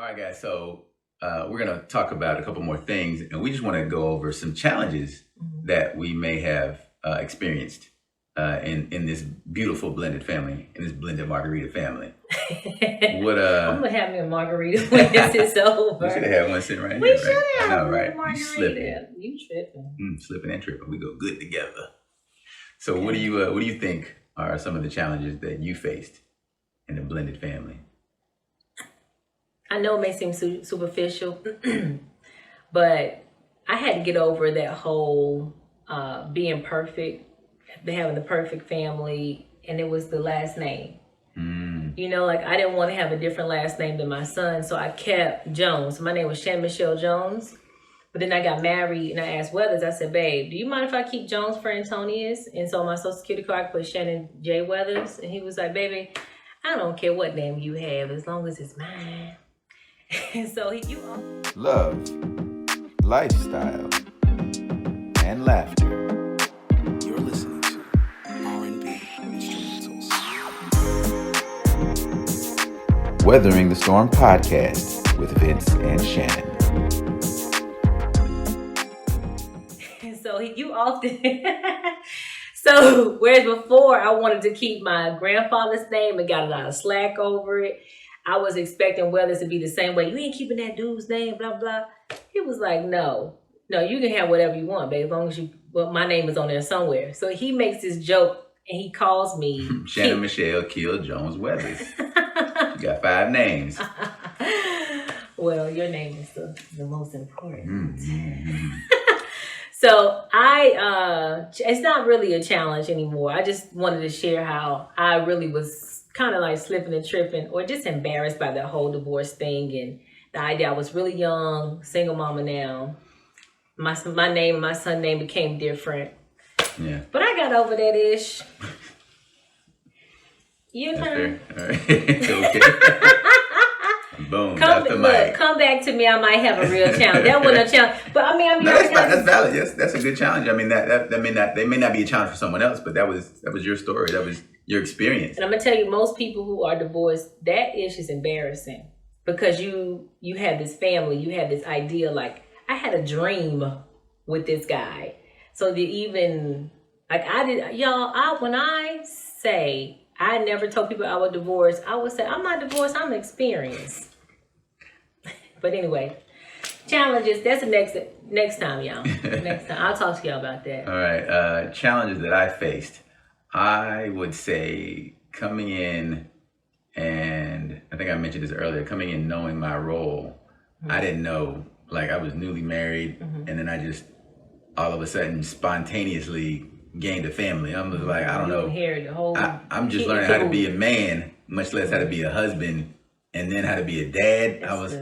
All right, guys. So we're going to talk about a couple more things, and we just want to go over some challenges that we may have experienced in this beautiful blended family, in this blended margarita family. I'm gonna have me a margarita when this is over. We should have had one sitting right We here. should Right? have I know, a right? margarita. You tripping? Slipping and tripping. We go good together. So, what do you think are some of the challenges that you faced in the blended family? I know it may seem superficial, but I had to get over that whole being perfect, having the perfect family, and it was the last name. You know, like I didn't want to have a different last name than my son, so I kept Jones. My name was Shannon Michelle Jones, but then I got married and I asked Weathers, I said, babe, do you mind if I keep Jones for Antonius? And so on my social security card, I put Shannon J. Weathers, and he was like, baby, I don't care what name you have as long as it's mine. And so love, lifestyle, and laughter. You're listening to R&B Instrumentals. Weathering the Storm podcast with Vince and Shannon. So you often, so whereas before I wanted to keep my grandfather's name and got a lot of slack over it, I was expecting Weathers to be the same way. You ain't keeping that dude's name, blah, blah. He was like, no, you can have whatever you want, babe, as long as my name is on there somewhere. So he makes this joke and he calls me Shannon Michelle Kill Jones Weathers. You got 5 names. Well, your name is the most important. Mm-hmm. So it's not really a challenge anymore. I just wanted to share how I really was kind of like slipping and tripping or just embarrassed by that whole divorce thing and the idea I was really young, single mama now. My name and my son's name became different. Yeah. But I got over that ish. Your turn. All right. Okay. Boom. Come back to me. I might have a real challenge. That wasn't a challenge, but I mean, that's valid. Yes, that's a good challenge. I mean, that may not be a challenge for someone else, but that was your story. That was your experience. And I'm gonna tell you, most people who are divorced, that ish is embarrassing because you have this family, you have this idea. Like I had a dream with this guy, so that even like I did, y'all. When I say I never told people I was divorced, I would say I'm not divorced. I'm experienced. But anyway, challenges, that's the next time, y'all. Next time. I'll talk to y'all about that. All right. Challenges that I faced. I would say coming in, and I think I mentioned this earlier, coming in knowing my role. Mm-hmm. I didn't know, like I was newly married, and then I just all of a sudden spontaneously gained a family. I'm just like, I don't know. I'm just learning how to be a man, much less how to be a husband. And then how to be a dad. I was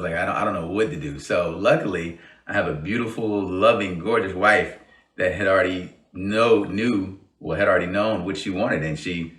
like, I don't know what to do. So luckily, I have a beautiful, loving, gorgeous wife that had already known what she wanted, and she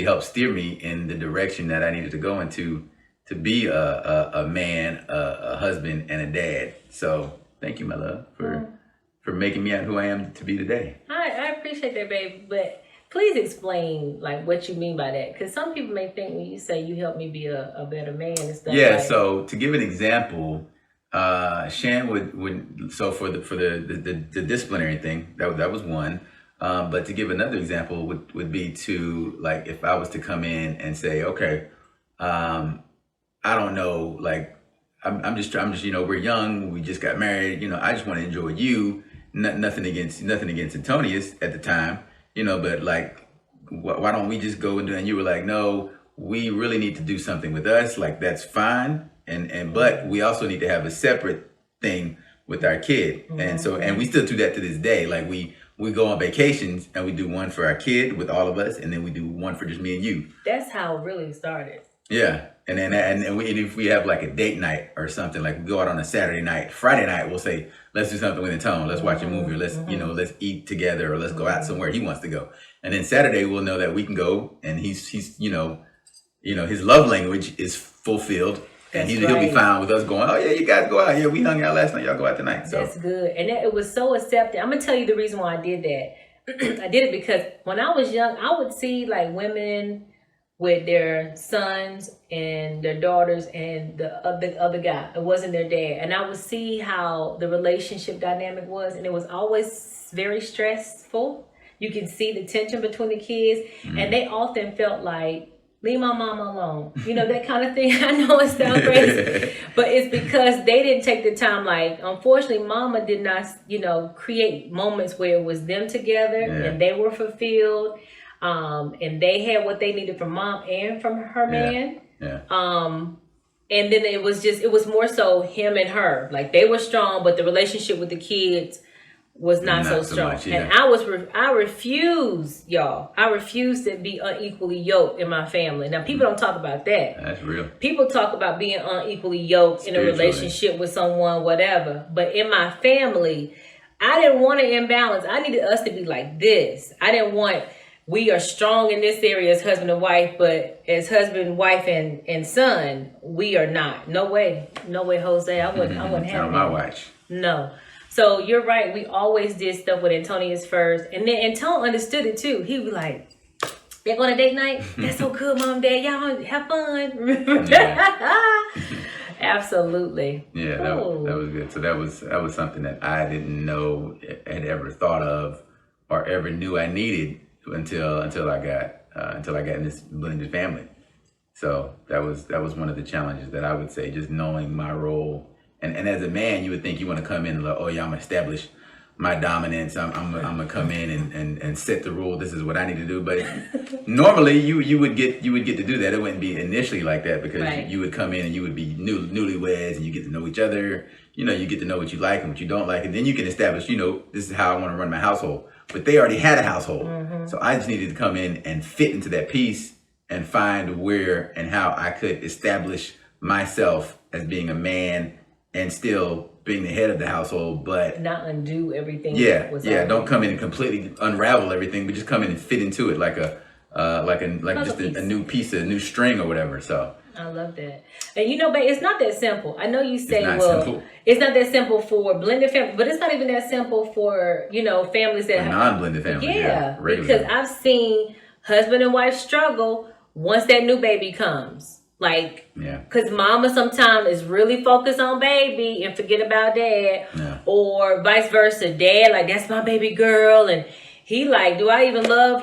helped steer me in the direction that I needed to go into to be a man, a husband, and a dad. So thank you, my love, for making me out who I am to be today. I appreciate that, babe, but please explain like what you mean by that, because some people may think when you say you helped me be a better man and stuff. Yeah. Like, so to give an example, Shan would so for the disciplinary thing that was one. But to give another example would be to like if I was to come in and say, okay, I don't know, like I'm just we're young, we just got married, I just want to enjoy you. Nothing against Antonius at the time. But like, why don't we just go and do it? And you were like, no, we really need to do something with us. Like, that's fine. But we also need to have a separate thing with our kid. Mm-hmm. And we still do that to this day. Like we go on vacations and we do one for our kid with all of us. And then we do one for just me and you. That's how it really started. Yeah. And then if we have like a date night or something, like we go out on a Saturday night, Friday night, we'll say, let's do something with Antone. Let's watch a movie, or let's eat together, or let's go out somewhere he wants to go. And then Saturday we'll know that we can go, and he's his love language is fulfilled, and he'll be fine with us going, oh yeah, you guys go out. Yeah, we hung out last night. Y'all go out tonight. So that's good. And it was so accepted. I'm gonna tell you the reason why I did that. I did it because when I was young, I would see like women with their sons and their daughters and the other guy. It wasn't their dad. And I would see how the relationship dynamic was, and it was always very stressful. You can see the tension between the kids, and they often felt like, leave my mama alone. You know, that kind of thing. I know it sounds crazy, but it's because they didn't take the time. Like, unfortunately, mama did not, create moments where it was them together and they were fulfilled. And they had what they needed from mom and from her man. Yeah. And then it was more so him and her. Like, they were strong, but the relationship with the kids was not so strong. Much, yeah. And I refuse, y'all. I refuse to be unequally yoked in my family. Now, people don't talk about that. That's real. People talk about being unequally yoked in a relationship with someone, whatever. But in my family, I didn't want an imbalance. I needed us to be like this. I didn't want, we are strong in this area as husband and wife, but as husband, wife, and son, we are not. No way. No way, Jose. I wouldn't have Not on my watch. No. So you're right. We always did stuff with Antonius first. And then Anton understood it too. He was like, they're going to date night? That's so good, mom, dad. Y'all have fun. Absolutely. Yeah, that was good. So that was something that I didn't know had ever thought of or ever knew I needed until I got in this blended family. So that was one of the challenges that I would say, just knowing my role. And as a man, you would think you want to come in and like, oh yeah, I'm gonna establish my dominance. I'm gonna come in and set the rule. This is what I need to do. But normally you would get to do that. It wouldn't be initially like that, because you would come in and you would be newlyweds and you get to know each other. You get to know what you like and what you don't like, and then you can establish, this is how I want to run my household. But they already had a household, so I just needed to come in and fit into that piece and find where and how I could establish myself as being a man and still being the head of the household, but not undo everything. Don't come in and completely unravel everything, but just come in and fit into it like a new piece, a new string or whatever. So I love that. And but it's not that simple. I know you say, simple. It's not that simple for blended families, but it's not even that simple for, families that have non-blended families. Yeah, because I've seen husband and wife struggle once that new baby comes. Like, because mama sometimes is really focused on baby and forget about dad, or vice versa. Dad, like, that's my baby girl, and he like, do I even love,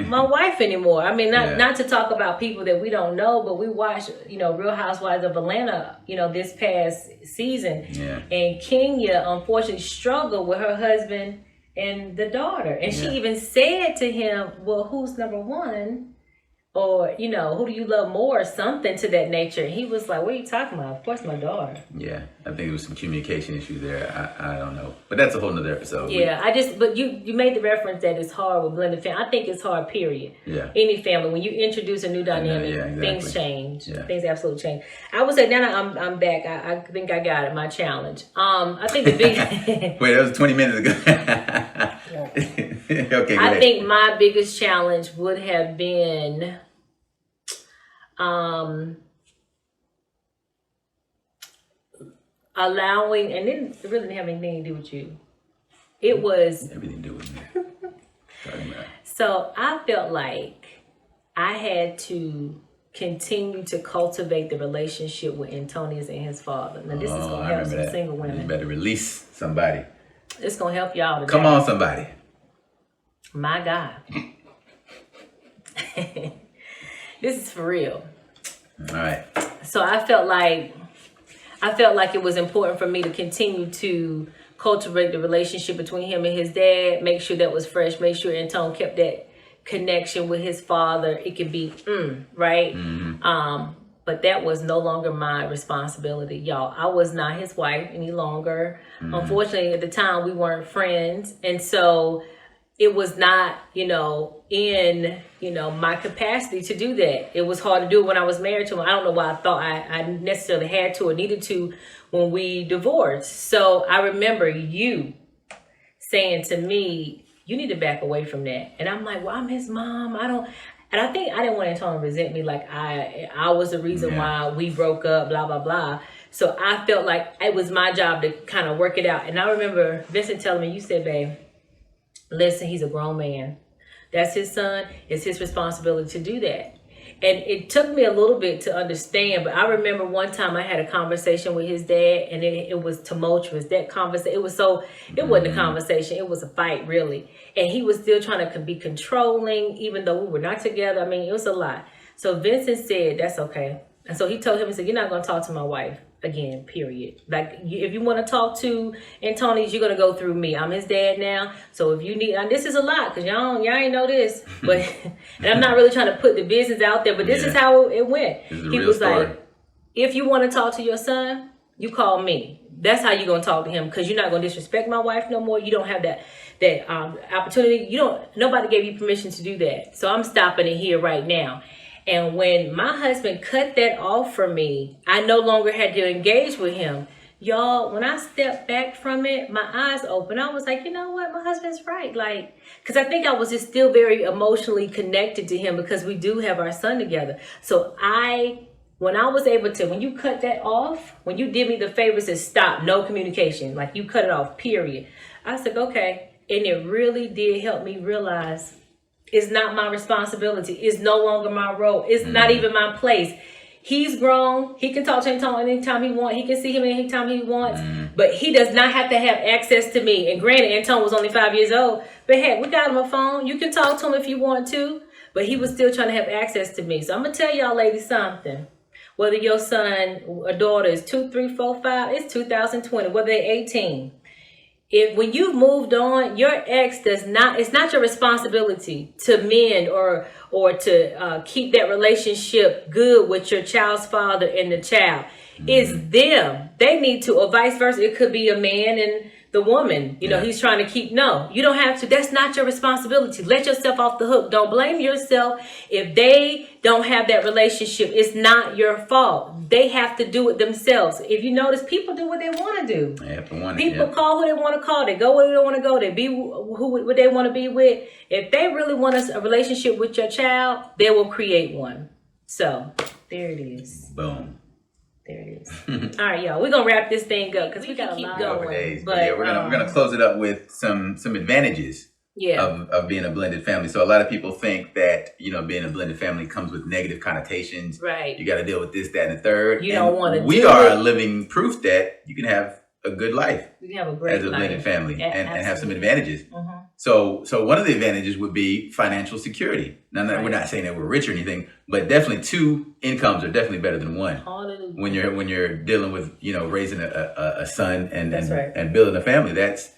my wife anymore? I mean, not to talk about people that we don't know, but we watched, Real Housewives of Atlanta, this past season, and Kenya unfortunately struggled with her husband and the daughter, and she even said to him, well, who's number one? Or, who do you love more, or something to that nature. And he was like, what are you talking about? Of course, my daughter. Yeah, I think there was some communication issues there. I don't know. But that's a whole nother episode. Yeah, but you made the reference that it's hard with blended family. I think it's hard, period. Yeah. Any family, when you introduce a new dynamic, exactly. Things change. Yeah. Things absolutely change. I would say now I'm back. I think I got it, my challenge. I think the big... Wait, that was 20 minutes ago. Okay, go ahead. I think my biggest challenge would have been allowing, and it really didn't have anything to do with you. It was everything to do with me. So I felt like I had to continue to cultivate the relationship with Antonius and his father. Now, this is going to help some single women. You better release somebody. It's going to help y'all today. Come on, somebody. My God. This is for real. All right. So I felt like it was important for me to continue to cultivate the relationship between him and his dad, make sure that was fresh, make sure Anton kept that connection with his father. It could be, right? Mm-hmm. But that was no longer my responsibility, y'all. I was not his wife any longer. Mm-hmm. Unfortunately, at the time, we weren't friends. And so it was not, in, my capacity to do that. It was hard to do it when I was married to him. I don't know why I thought I necessarily had to or needed to when we divorced. So I remember you saying to me, you need to back away from that. And I'm like, well, I'm his mom. And I think I didn't want Antonio to resent me, like I was the reason why we broke up, blah, blah, blah. So I felt like it was my job to kind of work it out. And I remember Vincent telling me, you said, babe, listen, he's a grown man. That's his son. It's his responsibility to do that. And it took me a little bit to understand, but I remember one time I had a conversation with his dad, and it was tumultuous. That conversation, it wasn't a conversation, it was a fight, really. And he was still trying to be controlling, even though we were not together. I mean, it was a lot. So Vincent said, that's okay. And so he told him, he said, you're not going to talk to my wife again, period. Like, if you want to talk to Antoni's, you're going to go through me. I'm his dad now. So if you need, and this is a lot, because y'all ain't know this, but, and I'm not really trying to put the business out there, but this is how it went. He was story. Like, if you want to talk to your son, you call me. That's how you're going to talk to him, because you're not going to disrespect my wife no more. You don't have that opportunity. Nobody gave you permission to do that. So I'm stopping it here right now. And when my husband cut that off for me, I no longer had to engage with him. Y'all, when I stepped back from it, my eyes opened. I was like, you know what? My husband's right. Like, because I think I was just still very emotionally connected to him, because we do have our son together. So when I was able to, when you cut that off, when you did me the favor to stop, no communication, like you cut it off, period. I said, okay. And it really did help me realize it's not my responsibility. It's no longer my role. It's not even my place. He's grown. He can talk to him anytime he wants. He can see him anytime he wants. But he does not have to have access to me. And granted, Anton was only 5 years old. But heck, we got him a phone. You can talk to him if you want to. But he was still trying to have access to me. So I'm going to tell y'all ladies something. Whether your son or daughter is 2, 3, 4, 5, it's 2020. Whether they're 18. When you've moved on, your ex it's not your responsibility to mend or to keep that relationship good with your child's father and the child. It's them. They need to, or vice versa. It could be a man and the woman, he's trying to keep, no, you don't have to. That's not your responsibility. Let yourself off the hook. Don't blame yourself. If they don't have that relationship, it's not your fault. They have to do it themselves. If you notice, people do what they want to do. People call who they want to call. They go where they want to go. They be who they want to be with. If they really want a relationship with your child, they will create one. So there it is. Boom. There it is. All right, y'all. We're gonna wrap this thing up because we got to keep going. But yeah, we're gonna close it up with some advantages of being a blended family. So a lot of people think that being a blended family comes with negative connotations. Right. You got to deal with this, that, and the third. You don't want to. We are living proof that you can have a good life. You can have a great life as a blended family and have some advantages. Mm-hmm. So one of the advantages would be financial security. Now, we're not saying that we're rich or anything, but definitely 2 incomes are definitely better than 1. Hallelujah. When you're dealing with raising a son and building a family, that's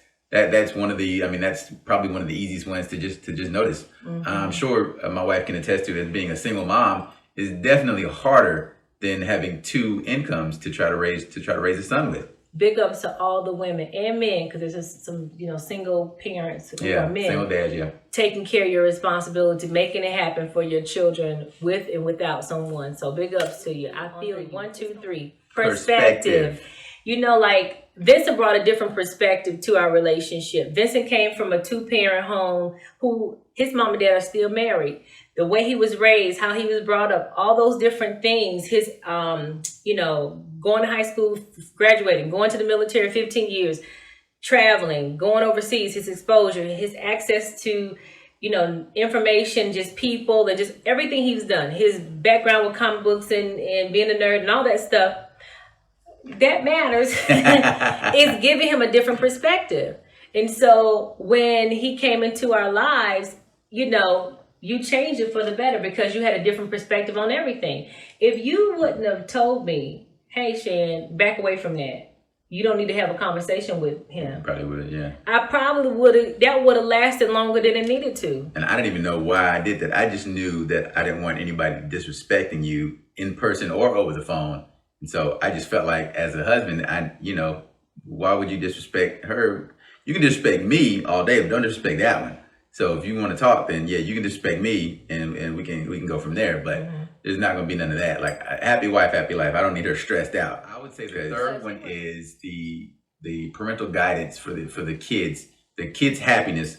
one of the. I mean, that's probably one of the easiest ones to just notice. Mm-hmm. I'm sure my wife can attest to it. As being a single mom is definitely harder than having 2 incomes to try to raise a son with. Big ups to all the women and men, because there's just some, single parents who are men. Single dads, taking care of your responsibility, making it happen for your children with and without someone. So big ups to you. I feel 1, 2, 3. Perspective. Like Vincent brought a different perspective to our relationship. Vincent came from a 2-parent home who his mom and dad are still married. The way he was raised, how he was brought up, all those different things, his, going to high school, graduating, going to the military 15 years, traveling, going overseas, his exposure, his access to, information, just people, and just everything he's done, his background with comic books and being a nerd and all that stuff, that matters. It's giving him a different perspective. And so when he came into our lives, you changed it for the better because you had a different perspective on everything. If you wouldn't have told me, hey, Shan, back away from that. You don't need to have a conversation with him. Probably would, yeah. I probably would have, that would have lasted longer than it needed to. And I didn't even know why I did that. I just knew that I didn't want anybody disrespecting you in person or over the phone. And so I just felt like as a husband, why would you disrespect her? You can disrespect me all day, but don't disrespect that one. So if you want to talk, then you can disrespect me and we can go from there. But there's not going to be none of that. Like a happy wife, happy life. I don't need her stressed out. I would say the third one is the parental guidance for the kids. The kids' happiness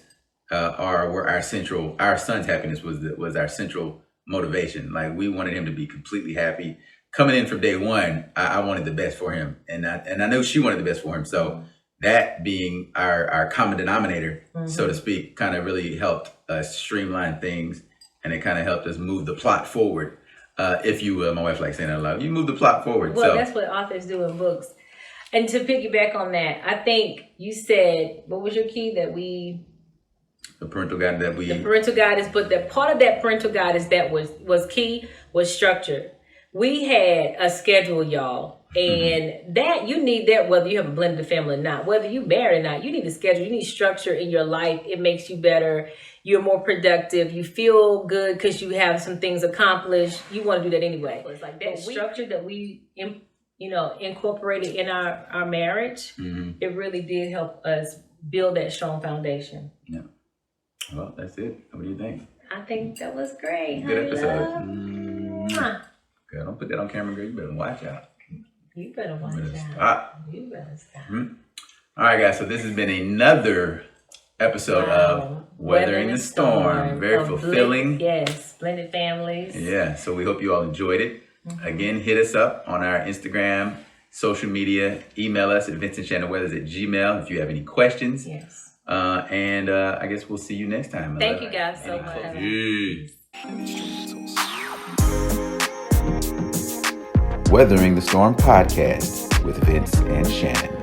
were our son's happiness was our central motivation. Like we wanted him to be completely happy. Coming in from day one, I wanted the best for him, and I know she wanted the best for him. So that being our common denominator, so to speak, kind of really helped us streamline things, and it kind of helped us move the plot forward. if you will. My wife likes saying that a lot. You move the plot forward. Well, So that's what authors do in books. And to piggyback on that, I think you said, what was your key? That the parental guide that we... The parental guidance, but the part of that parental guidance that was key was structure. We had a schedule, y'all. And that you need that whether you have a blended family or not, whether you married or not, you need a schedule, you need structure in your life. It makes you better. You're more productive. You feel good because you have some things accomplished. You want to do that anyway. So it's like that structure that we, incorporated in our marriage. It really did help us build that strong foundation. Yeah. Well, that's it. What do you think? I think that was great. Good episode. Mwah. Girl, don't put that on camera, girl. You better watch out. You better watch out. Stop. You better stop. All right, guys. So this has been another episode of Weathering the Storm. Very fulfilling. Blended families. Yeah. So we hope you all enjoyed it. Again, hit us up on our Instagram, social media. Email us at vincentshannonweathers@gmail.com if you have any questions. Yes. And I guess we'll see you next time. Thank you guys so much. Instrumentals. Weathering the Storm podcast with Vince and Shannon.